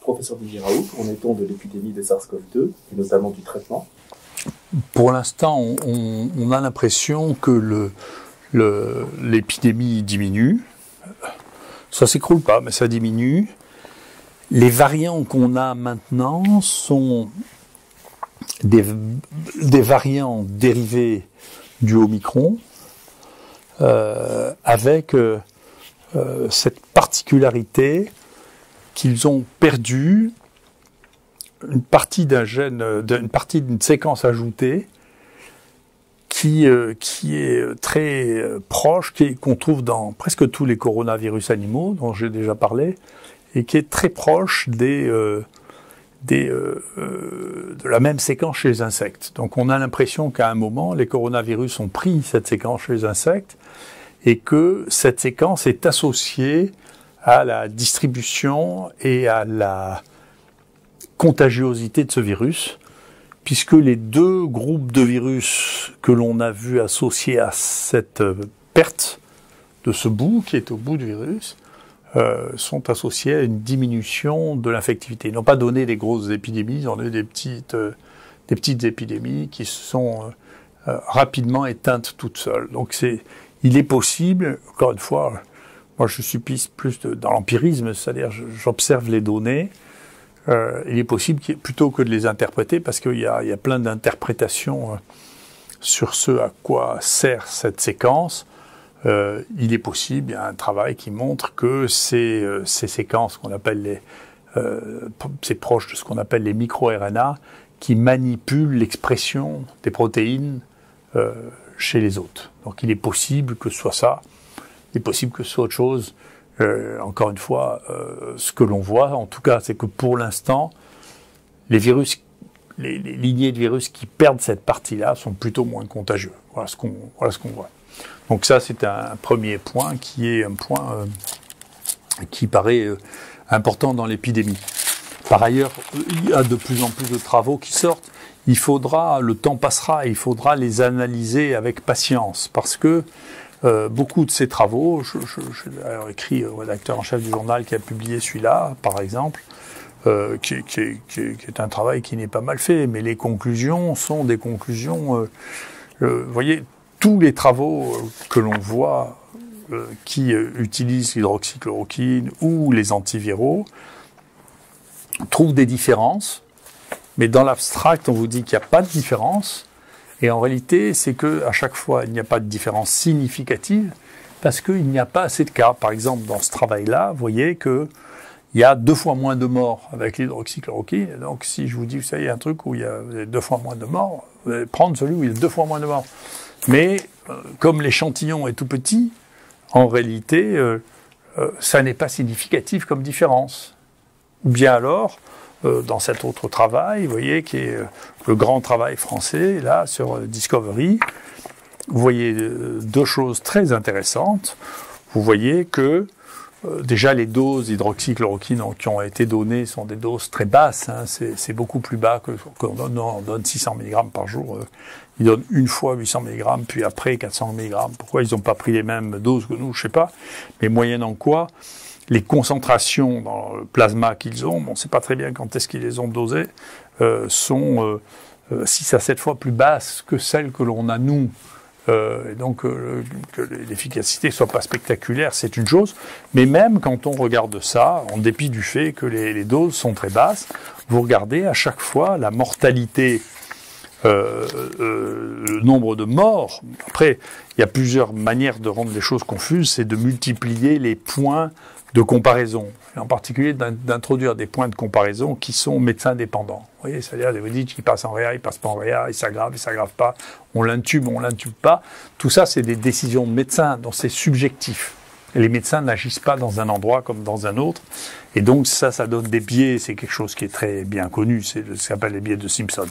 Professeur Didier Raoult, en est-on de l'épidémie de SARS-CoV-2, et notamment du traitement? Pour l'instant, on a l'impression que l'épidémie diminue. Ça ne s'écroule pas, mais ça diminue. Les variants qu'on a maintenant sont des variants dérivés du Omicron, avec cette particularité qu'ils ont perdu une partie d'un gène, une partie d'une séquence ajoutée qui est très proche, qu'on trouve dans presque tous les coronavirus animaux dont j'ai déjà parlé, et qui est très proche de la même séquence chez les insectes. Donc on a l'impression qu'à un moment, les coronavirus ont pris cette séquence chez les insectes et que cette séquence est associée à la distribution et à la contagiosité de ce virus, puisque les deux groupes de virus que l'on a vus associés à cette perte de ce bout qui est au bout du virus sont associés à une diminution de l'infectivité. Ils n'ont pas donné des grosses épidémies, ils ont eu des petites épidémies qui se sont rapidement éteintes toutes seules. Donc il est possible, encore une fois, moi je suis plus dans l'empirisme, c'est-à-dire j'observe les données. Il est possible, plutôt que de les interpréter, parce qu'il y a plein d'interprétations sur ce à quoi sert cette séquence, il est possible, il y a un travail qui montre que ces séquences qu'on appelle c'est proche de ce qu'on appelle les micro-RNA, qui manipulent l'expression des protéines chez les hôtes. Donc il est possible que ce soit ça, il est possible que ce soit autre chose. Encore une fois, ce que l'on voit, en tout cas, c'est que pour l'instant, les lignées de virus qui perdent cette partie-là sont plutôt moins contagieux. Voilà ce qu'on voit. Donc ça, c'est un premier point qui est un point qui paraît important dans l'épidémie. Par ailleurs, il y a de plus en plus de travaux qui sortent. Le temps passera, il faudra les analyser avec patience, parce que beaucoup de ces travaux, j'ai écrit au rédacteur en chef du journal qui a publié celui-là, par exemple, qui est un travail qui n'est pas mal fait, mais les conclusions sont des conclusions, vous voyez, tous les travaux que l'on voit qui utilisent l'hydroxychloroquine ou les antiviraux trouvent des différences, mais dans l'abstract, on vous dit qu'il n'y a pas de différence. Et en réalité, c'est que à chaque fois, il n'y a pas de différence significative parce qu'il n'y a pas assez de cas. Par exemple, dans ce travail-là, vous voyez qu'il y a 2 fois moins de morts avec l'hydroxychloroquine. Donc, si je vous dis, vous savez, il y a un truc où il y a 2 fois moins de morts, vous allez prendre celui où il y a 2 fois moins de morts. Mais comme l'échantillon est tout petit, en réalité, ça n'est pas significatif comme différence. Ou bien alors, dans cet autre travail, vous voyez, qui est le grand travail français, là, sur Discovery, vous voyez 2 choses très intéressantes. Vous voyez que, déjà, les doses d'hydroxychloroquine qui ont été données sont des doses très basses. Hein, c'est beaucoup plus bas qu'on donne. On donne 600 mg par jour. Ils donnent une fois 800 mg, puis après 400 mg. Pourquoi ils n'ont pas pris les mêmes doses que nous, je ne sais pas. Mais moyennant quoi, les concentrations dans le plasma qu'ils ont, on ne sait pas très bien quand est-ce qu'ils les ont dosées, sont 6 à 7 fois plus basses que celles que l'on a nous. Et donc que l'efficacité soit pas spectaculaire, c'est une chose. Mais même quand on regarde ça, en dépit du fait que les doses sont très basses, vous regardez à chaque fois la mortalité, le nombre de morts. Après, il y a plusieurs manières de rendre les choses confuses, c'est de multiplier les points de comparaison, et en particulier d'introduire des points de comparaison qui sont médecins dépendants. Vous voyez, c'est-à-dire, vous dites qu'il passe en réa, il passe pas en réa, il s'aggrave pas, on l'intube pas. Tout ça, c'est des décisions de médecins, donc c'est subjectif. Et les médecins n'agissent pas dans un endroit comme dans un autre, et donc ça donne des biais, c'est quelque chose qui est très bien connu, c'est ce qu'on s'appelle les biais de Simpson.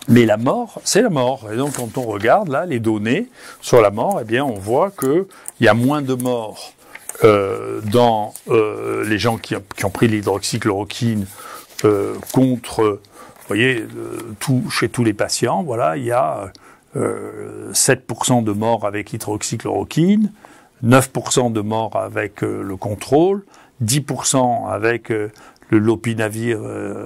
Mais la mort, c'est la mort. Et donc, quand on regarde, là, les données sur la mort, eh bien, on voit qu'il y a moins de morts dans les gens qui ont pris l'hydroxychloroquine contre, vous voyez, chez tous les patients, voilà, il y a 7% de morts avec l'hydroxychloroquine, 9% de morts avec le contrôle, 10% avec le lopinavir,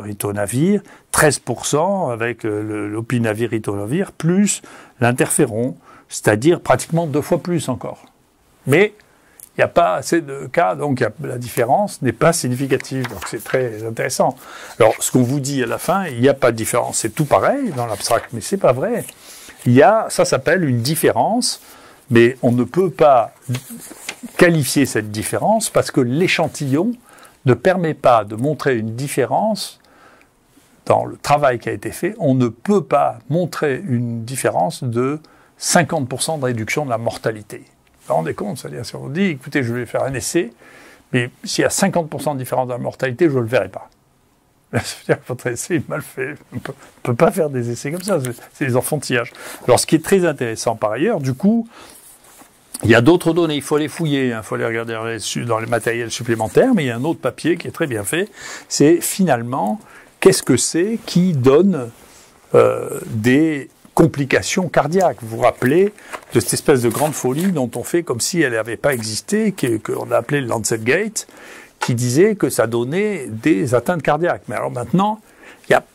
ritonavir, 13% avec le lopinavir, ritonavir, plus l'interféron, c'est-à-dire pratiquement 2 fois plus encore. Mais il n'y a pas assez de cas, donc la différence n'est pas significative. Donc c'est très intéressant. Alors, ce qu'on vous dit à la fin, il n'y a pas de différence. C'est tout pareil dans l'abstract, mais c'est pas vrai. Ça s'appelle une différence, mais on ne peut pas qualifier cette différence parce que l'échantillon ne permet pas de montrer une différence dans le travail qui a été fait. On ne peut pas montrer une différence de 50% de réduction de la mortalité. Vous vous rendez compte? C'est-à-dire, si on dit, écoutez, je vais faire un essai, mais s'il y a 50% de différence de la mortalité, je ne le verrai pas. C'est-à-dire que votre essai est mal fait. On ne peut pas faire des essais comme ça, c'est des enfantillages. Alors, ce qui est très intéressant par ailleurs, du coup, il y a d'autres données, il faut les fouiller, il faut les regarder dans les matériels supplémentaires, mais il y a un autre papier qui est très bien fait, c'est finalement, qu'est-ce que c'est qui donne des complications cardiaques. Vous vous rappelez de cette espèce de grande folie dont on fait comme si elle n'avait pas existé, qu'on a appelé le Lancet Gate, qui disait que ça donnait des atteintes cardiaques. Mais alors maintenant,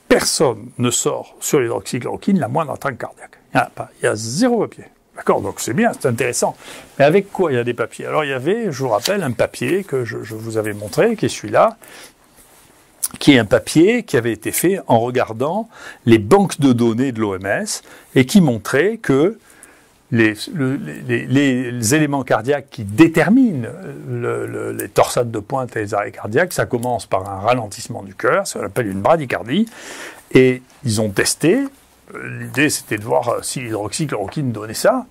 personne ne sort sur l'hydroxychloroquine la moindre atteinte cardiaque. Il n'y en a pas. Il y a 0 papier. D'accord, donc c'est bien, c'est intéressant. Mais avec quoi il y a des papiers? Alors il y avait, je vous rappelle, un papier que je vous avais montré, qui est celui-là, qui est un papier qui avait été fait en regardant les banques de données de l'OMS et qui montrait que les éléments cardiaques qui déterminent les torsades de pointe et les arrêts cardiaques, ça commence par un ralentissement du cœur, ça s'appelle une bradycardie, et ils ont testé. L'idée, c'était de voir si l'hydroxychloroquine donnait ça.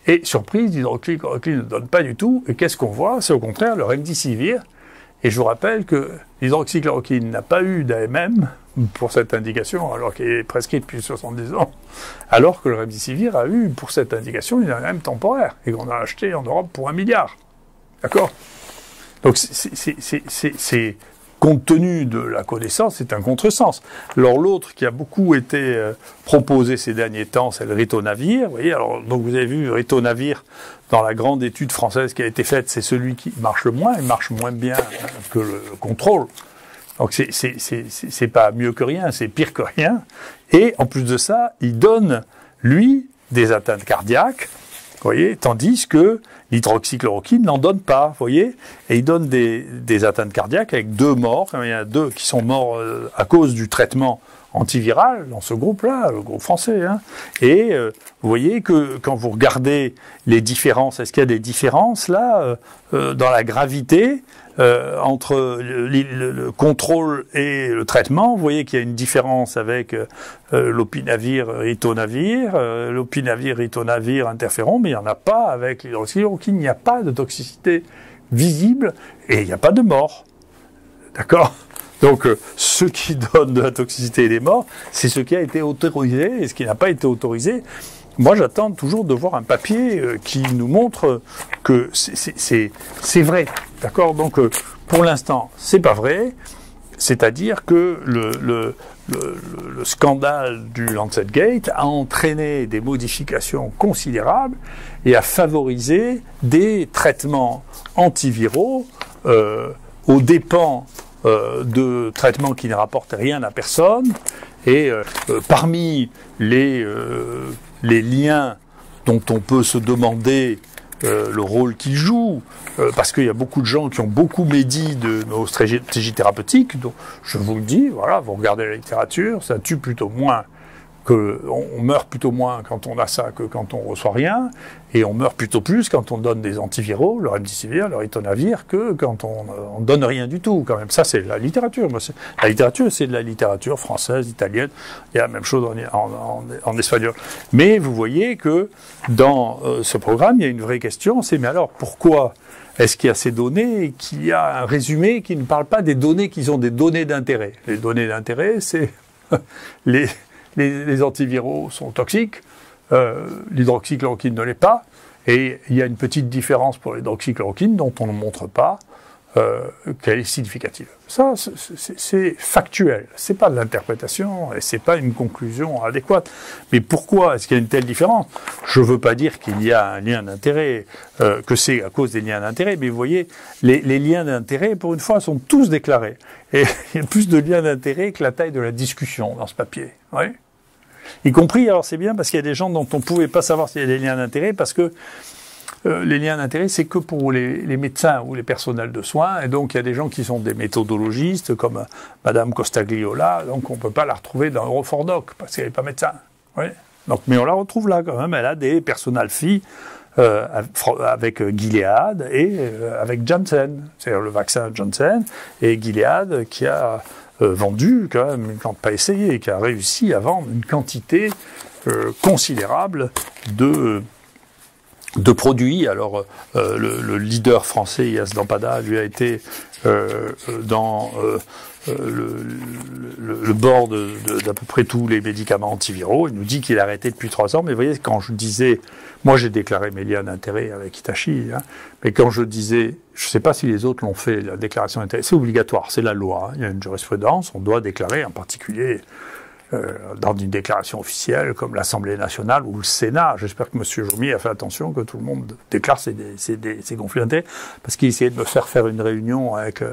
Et surprise, l'hydroxychloroquine ne donne pas du tout. Et qu'est-ce qu'on voit? C'est au contraire le remdesivir. Et je vous rappelle que l'hydroxychloroquine n'a pas eu d'AMM pour cette indication, alors qu'elle est prescrite depuis 70 ans, alors que le remdesivir a eu pour cette indication une AMM temporaire, et qu'on a acheté en Europe pour 1 milliard. D'accord? Donc c'est compte tenu de la connaissance, c'est un contresens. Alors l'autre qui a beaucoup été proposé ces derniers temps, c'est le ritonavir. Vous voyez, alors donc vous avez vu le ritonavir dans la grande étude française qui a été faite, c'est celui qui marche le moins, il marche moins bien que le contrôle. Donc c'est pas mieux que rien, c'est pire que rien. Et en plus de ça, il donne lui des atteintes cardiaques. Vous voyez, tandis que l'hydroxychloroquine n'en donne pas, vous voyez, et il donne des atteintes cardiaques avec 2 morts. Il y en a 2 qui sont morts à cause du traitement antiviral dans ce groupe-là, le groupe français. Hein. Et vous voyez que quand vous regardez les différences, est-ce qu'il y a des différences là dans la gravité entre le contrôle et le traitement? Vous voyez qu'il y a une différence avec l'opinavir, ritonavir, l'opinavir, ritonavir, interféron, mais il n'y en a pas avec l'hydroxychloroquine. Il n'y a pas de toxicité visible et il n'y a pas de mort. D'accord? Donc, ce qui donne de la toxicité et des morts, c'est ce qui a été autorisé et ce qui n'a pas été autorisé. Moi, j'attends toujours de voir un papier qui nous montre que c'est vrai. D'accord? Donc, pour l'instant, c'est pas vrai. C'est-à-dire que le scandale du Lancet Gate a entraîné des modifications considérables et a favorisé des traitements antiviraux aux dépens de traitements qui ne rapportent rien à personne. Et parmi les liens dont on peut se demander le rôle qu'ils jouent, parce qu'il y a beaucoup de gens qui ont beaucoup médit de nos stratégies thérapeutiques, donc je vous le dis, voilà, vous regardez la littérature, ça tue plutôt moins on meurt plutôt moins quand on a ça que quand on reçoit rien, et on meurt plutôt plus quand on donne des antiviraux, le remdesivir, le ritonavir, que quand on donne rien du tout, quand même. Ça, c'est la littérature. La littérature, c'est de la littérature française, italienne. Il y a la même chose en espagnol. Mais vous voyez que dans ce programme, il y a une vraie question, c'est mais alors pourquoi est-ce qu'il y a ces données et qu'il y a un résumé qui ne parle pas des données qui sont des données d'intérêt? Les données d'intérêt, c'est les antiviraux sont toxiques, l'hydroxychloroquine ne l'est pas, et il y a une petite différence pour l'hydroxychloroquine dont on ne montre pas qu'elle est significative. Ça, c'est factuel. C'est pas de l'interprétation et c'est pas une conclusion adéquate. Mais pourquoi est-ce qu'il y a une telle différence? Je veux pas dire qu'il y a un lien d'intérêt, que c'est à cause des liens d'intérêt, mais vous voyez, les liens d'intérêt, pour une fois, sont tous déclarés. Et il y a plus de liens d'intérêt que la taille de la discussion dans ce papier. Oui. Y compris, alors c'est bien parce qu'il y a des gens dont on pouvait pas savoir s'il y a des liens d'intérêt parce que les liens d'intérêt, c'est que pour les médecins ou les personnels de soins. Et donc, il y a des gens qui sont des méthodologistes, comme Madame Costagliola. Donc, on ne peut pas la retrouver dans Eurofordoc, parce qu'elle n'est pas médecin. Oui. Donc, mais on la retrouve là, quand même. Elle a des personnel filles avec Gilead et avec Janssen. C'est-à-dire le vaccin Janssen. Et Gilead qui a vendu, quand même, pas essayé, et qui a réussi à vendre une quantité considérable de produits. Alors, le leader français, Yas Dampada, lui a été dans le board d'à peu près tous les médicaments antiviraux. Il nous dit qu'il a arrêté depuis 3 ans. Mais vous voyez, quand je disais, moi j'ai déclaré mes liens d'intérêt avec Hitachi, hein, mais quand je disais, je ne sais pas si les autres l'ont fait, la déclaration d'intérêt, c'est obligatoire, c'est la loi. Hein, il y a une jurisprudence, on doit déclarer en particulier dans une déclaration officielle comme l'Assemblée nationale ou le Sénat. J'espère que M. Jomier a fait attention que tout le monde déclare ses conflits d'intérêts, parce qu'il essayait de me faire une réunion avec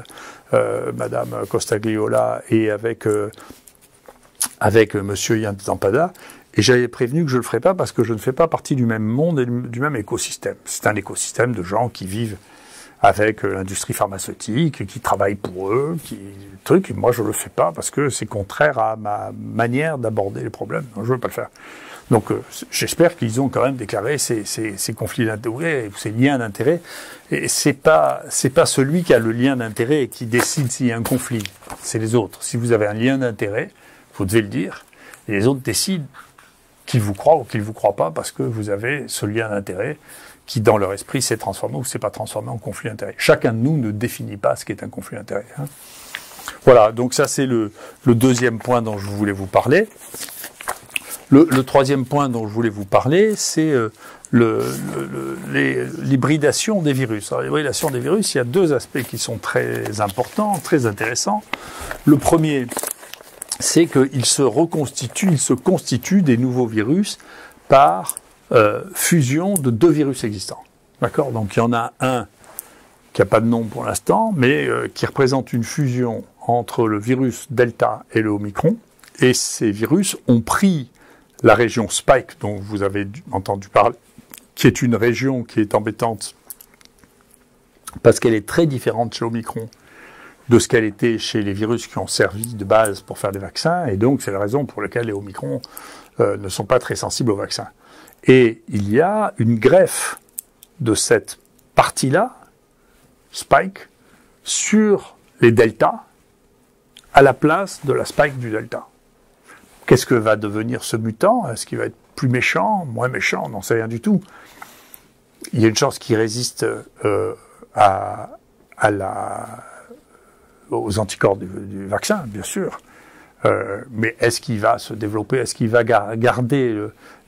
Madame Costagliola et avec M. Yas Dampada, et j'avais prévenu que je ne le ferais pas parce que je ne fais pas partie du même monde et du même écosystème. C'est un écosystème de gens qui vivent avec l'industrie pharmaceutique, qui travaille pour eux, moi je le fais pas parce que c'est contraire à ma manière d'aborder les problèmes. Donc, je veux pas le faire. Donc j'espère qu'ils ont quand même déclaré ces conflits d'intérêt, ces liens d'intérêt. Et c'est pas celui qui a le lien d'intérêt qui décide s'il y a un conflit. C'est les autres. Si vous avez un lien d'intérêt, vous devez le dire. Et les autres décident qu'ils vous croient ou qu'ils vous croient pas parce que vous avez ce lien d'intérêt qui, dans leur esprit, s'est transformé ou s'est pas transformé en conflit d'intérêt. Chacun de nous ne définit pas ce qu'est un conflit d'intérêt. Hein. Voilà, donc ça c'est le deuxième point dont je voulais vous parler. Le troisième point dont je voulais vous parler, c'est l'hybridation des virus. Alors, l'hybridation des virus, il y a 2 aspects qui sont très importants, très intéressants. Le premier, c'est qu'ils se constituent des nouveaux virus par fusion de 2 virus existants. D'accord ? Donc il y en a un qui n'a pas de nom pour l'instant, mais qui représente une fusion entre le virus Delta et le Omicron. Et ces virus ont pris la région Spike, dont vous avez entendu parler, qui est une région qui est embêtante parce qu'elle est très différente chez Omicron de ce qu'elle était chez les virus qui ont servi de base pour faire des vaccins. Et donc c'est la raison pour laquelle les Omicron ne sont pas très sensibles aux vaccins. Et il y a une greffe de cette partie-là, Spike, sur les deltas, à la place de la Spike du delta. Qu'est-ce que va devenir ce mutant? Est-ce qu'il va être plus méchant, moins méchant? On n'en sait rien du tout. Il y a une chance qu'il résiste aux anticorps du vaccin, bien sûr. Mais est-ce qu'il va se développer? Est-ce qu'il va garder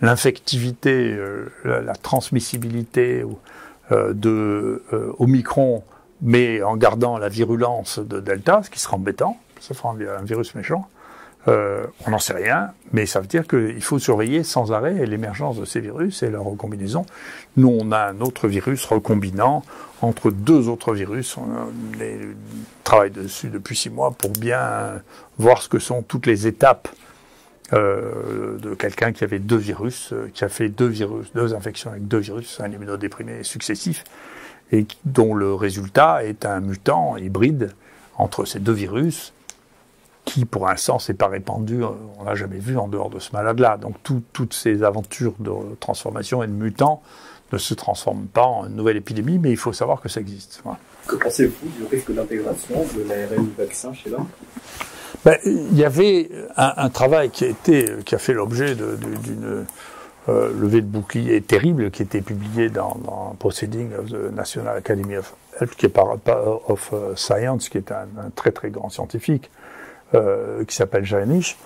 l'infectivité, la transmissibilité de Omicron, mais en gardant la virulence de Delta, ce qui sera embêtant, ça fera un virus méchant. On n'en sait rien, mais ça veut dire qu'il faut surveiller sans arrêt l'émergence de ces virus et leur recombinaison. Nous, on a un autre virus recombinant entre 2 autres virus. On travaille dessus depuis 6 mois pour bien voir ce que sont toutes les étapes de quelqu'un qui avait 2 virus, qui a fait 2 infections avec 2 virus, un immunodéprimé successif, et dont le résultat est un mutant hybride entre ces 2 virus, qui pour l'instant s'est pas répandu, on l'a jamais vu en dehors de ce malade-là. Donc toutes ces aventures de transformation et de mutants ne se transforment pas en une nouvelle épidémie, mais il faut savoir que ça existe. Voilà. Que pensez-vous du risque d'intégration de l'ARN vaccin chez l'homme? Il y avait un travail qui a fait l'objet d'une levée de bouclier terrible qui était publiée dans Proceedings of the National Academy of Health, qui est of Science, qui est un très très grand scientifique, qui s'appelle Jaenisch,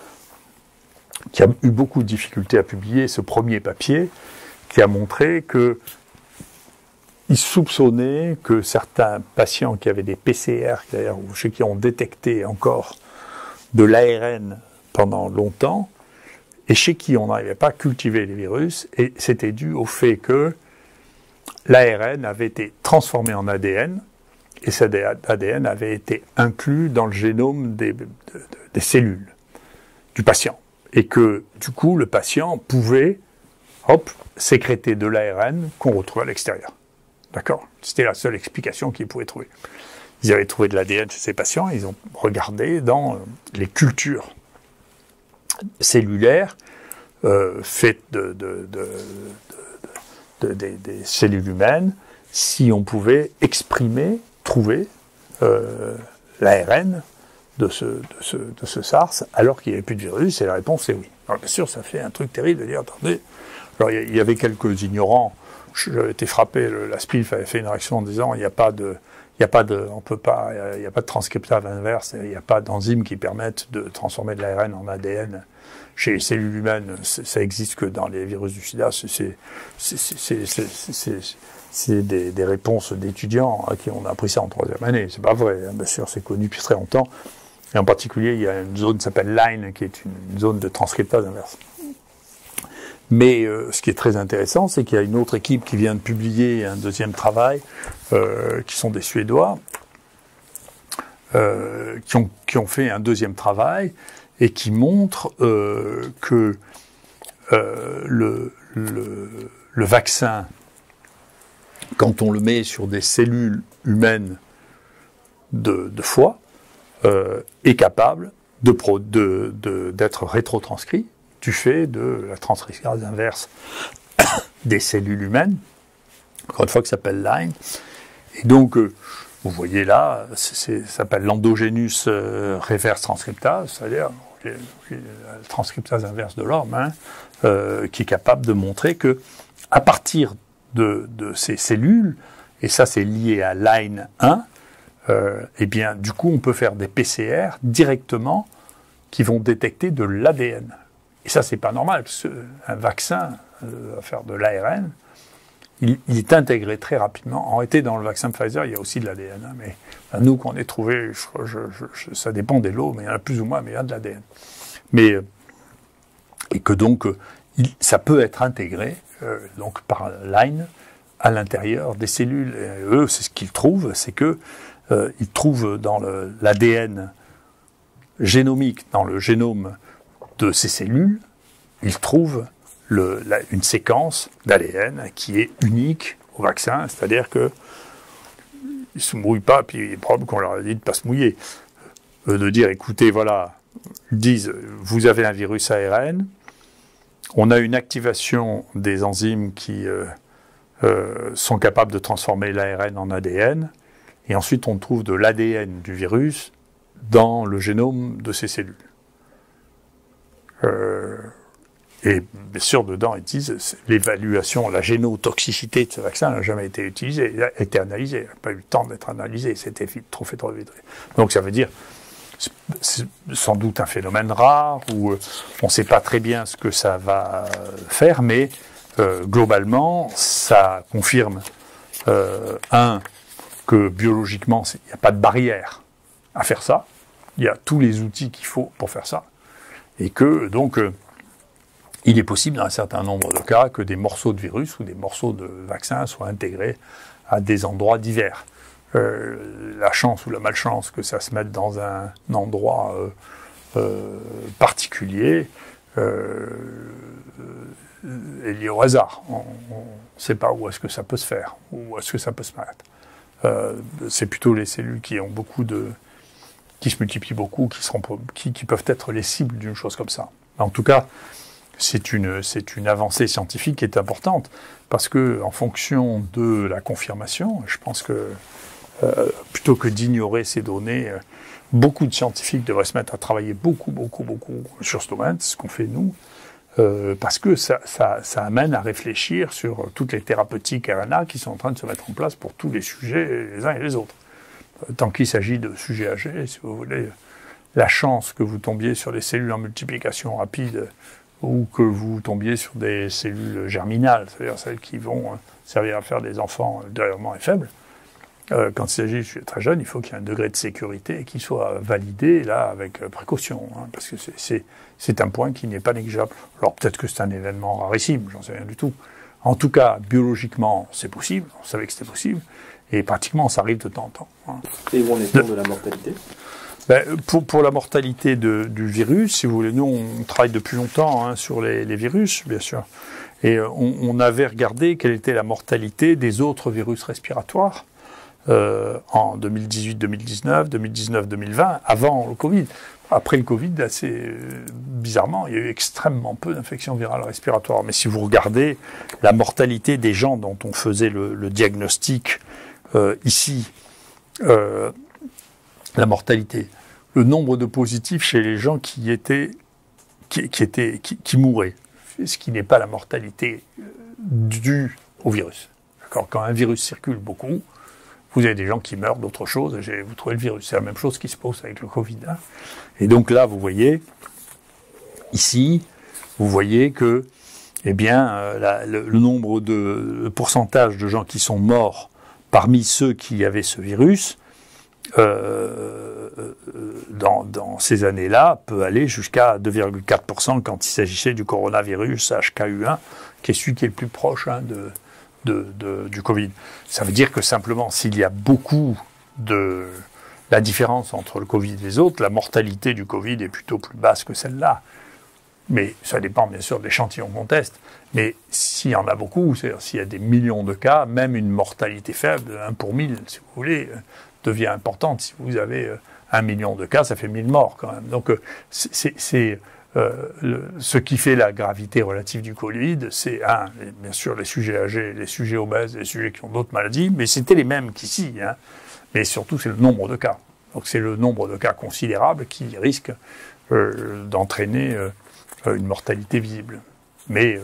qui a eu beaucoup de difficultés à publier ce premier papier, qui a montré que ils soupçonnaient que certains patients qui avaient des PCR, d'ailleurs, ou ceux qui ont détecté encore de l'ARN pendant longtemps, et chez qui on n'arrivait pas à cultiver les virus, et c'était dû au fait que l'ARN avait été transformé en ADN, et cet ADN avait été inclus dans le génome des cellules du patient. Et que, du coup, le patient pouvait, sécréter de l'ARN qu'on retrouve à l'extérieur. D'accord ? C'était la seule explication qu'ils pouvaient trouver. Ils avaient trouvé de l'ADN chez ces patients, ils ont regardé dans les cultures cellulaires faites des cellules humaines, si on pouvait trouver l'ARN de ce SARS, alors qu'il n'y avait plus de virus, et la réponse est oui. Alors bien sûr, ça fait un truc terrible de dire, attendez, alors il y avait quelques ignorants, j'avais été frappé, la SPILF avait fait une réaction en disant, il n'y a pas de transcriptase inverse, il n'y a pas d'enzymes qui permettent de transformer de l'ARN en ADN chez les cellules humaines, ça existe que dans les virus du sida, c'est des réponses d'étudiants à qui on a appris ça en troisième année. C'est pas vrai, bien sûr, c'est connu depuis très longtemps. Et en particulier, il y a une zone qui s'appelle LINE, qui est une zone de transcriptase inverse. Mais ce qui est très intéressant, c'est qu'il y a une autre équipe qui vient de publier un deuxième travail, qui sont des Suédois, qui ont fait un deuxième travail et qui montrent que le vaccin, quand on le met sur des cellules humaines de foie, est capable d'être rétrotranscrit du fait de la transcriptase inverse des cellules humaines, encore une fois, qui s'appelle LINE. Et donc, vous voyez là, ça s'appelle l'endogénus reverse transcriptase, c'est-à-dire la transcriptase inverse de l'homme, qui est capable de montrer que à partir de ces cellules, et ça c'est lié à LINE 1, eh bien, du coup, on peut faire des PCR directement qui vont détecter de l'ADN. Et ça, c'est pas normal, parce qu'un vaccin va faire de l'ARN, il est intégré très rapidement. En réalité, dans le vaccin Pfizer, il y a aussi de l'ADN. Mais nous, qu'on ait trouvé, ça dépend des lots, mais il y en a plus ou moins, mais il y a de l'ADN. Et que donc, ça peut être intégré donc par LINE à l'intérieur des cellules. Et eux, c'est ce qu'ils trouvent, c'est que ils trouvent dans l'ADN génomique, dans le génome de ces cellules, ils trouvent une séquence d'ADN qui est unique au vaccin, c'est-à-dire que ils se mouillent pas, puis il est probable qu'on leur a dit de pas se mouiller, de dire écoutez, voilà, ils disent vous avez un virus ARN, on a une activation des enzymes qui sont capables de transformer l'ARN en ADN, et ensuite on trouve de l'ADN du virus dans le génome de ces cellules. Et bien sûr, dedans, ils disent l'évaluation, la génotoxicité de ce vaccin n'a jamais été utilisée, a été analysée, n'a pas eu le temps d'être analysée, c'était trop vite. Donc ça veut dire, c'est sans doute un phénomène rare, où on ne sait pas très bien ce que ça va faire, mais globalement, ça confirme, que biologiquement, il n'y a pas de barrière à faire ça, il y a tous les outils qu'il faut pour faire ça, et que donc il est possible dans un certain nombre de cas que des morceaux de virus ou des morceaux de vaccin soient intégrés à des endroits divers. La chance ou la malchance que ça se mette dans un endroit particulier est liée au hasard. On ne sait pas où est-ce que ça peut se faire, où est-ce que ça peut se mettre. C'est plutôt les cellules qui se multiplient beaucoup, qui peuvent être les cibles d'une chose comme ça. En tout cas, c'est une avancée scientifique qui est importante, parce que en fonction de la confirmation, je pense que plutôt que d'ignorer ces données, beaucoup de scientifiques devraient se mettre à travailler beaucoup sur ce domaine, c'est ce qu'on fait nous, parce que ça amène à réfléchir sur toutes les thérapeutiques RNA qui sont en train de se mettre en place pour tous les sujets, les uns et les autres. Tant qu'il s'agit de sujets âgés, si vous voulez, la chance que vous tombiez sur des cellules en multiplication rapide ou que vous tombiez sur des cellules germinales, c'est-à-dire celles qui vont servir à faire des enfants ultérieurement et faibles. Quand il s'agit de sujets très jeunes, il faut qu'il y ait un degré de sécurité qui soit validé, là, avec précaution, hein, parce que c'est un point qui n'est pas négligeable. Alors peut-être que c'est un événement rarissime, j'en sais rien du tout. En tout cas, biologiquement, c'est possible, on savait que c'était possible, et pratiquement, ça arrive de temps en temps. Hein. Et où en est-on de la mortalité ? Pour la mortalité du virus, si vous voulez, nous, on travaille depuis longtemps hein, sur les virus, bien sûr, et on avait regardé quelle était la mortalité des autres virus respiratoires, en 2018, 2019, 2019, 2020, avant le Covid. Après le Covid, assez bizarrement, il y a eu extrêmement peu d'infections virales respiratoires. Mais si vous regardez la mortalité des gens dont on faisait le diagnostic ici, la mortalité, le nombre de positifs chez les gens qui mouraient, ce qui n'est pas la mortalité due au virus. D'accord ? Quand un virus circule beaucoup, vous avez des gens qui meurent d'autre chose, et vous trouvez le virus. C'est la même chose qui se pose avec le Covid. Hein. Et donc là, vous voyez, ici, vous voyez que, eh bien, le nombre le pourcentage de gens qui sont morts parmi ceux qui avaient ce virus, dans ces années-là, peut aller jusqu'à 2,4% quand il s'agissait du coronavirus HKU1, qui est celui qui est le plus proche hein, du Covid. Ça veut dire que simplement, s'il y a beaucoup de la différence entre le Covid et les autres, la mortalité du Covid est plutôt plus basse que celle-là. Mais ça dépend bien sûr de l'échantillon qu'on teste. Mais s'il y en a beaucoup, c'est-à-dire s'il y a des millions de cas, même une mortalité faible, 1 pour 1000, si vous voulez, devient importante. Si vous avez 1 million de cas, ça fait 1000 morts quand même. Donc ce qui fait la gravité relative du Covid, c'est bien sûr les sujets âgés, les sujets obèses, les sujets qui ont d'autres maladies, mais c'était les mêmes qu'ici. Hein. Mais surtout, c'est le nombre de cas. Donc c'est le nombre de cas considérable qui risque d'entraîner une mortalité visible. Mais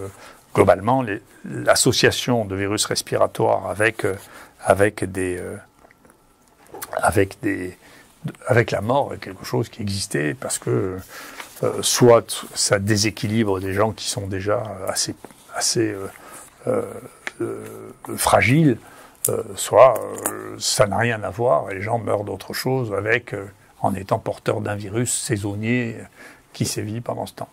globalement, l'association de virus respiratoires avec la mort est quelque chose qui existait parce que soit ça déséquilibre des gens qui sont déjà assez fragiles, soit ça n'a rien à voir et les gens meurent d'autre chose en étant porteurs d'un virus saisonnier qui sévit pendant ce temps.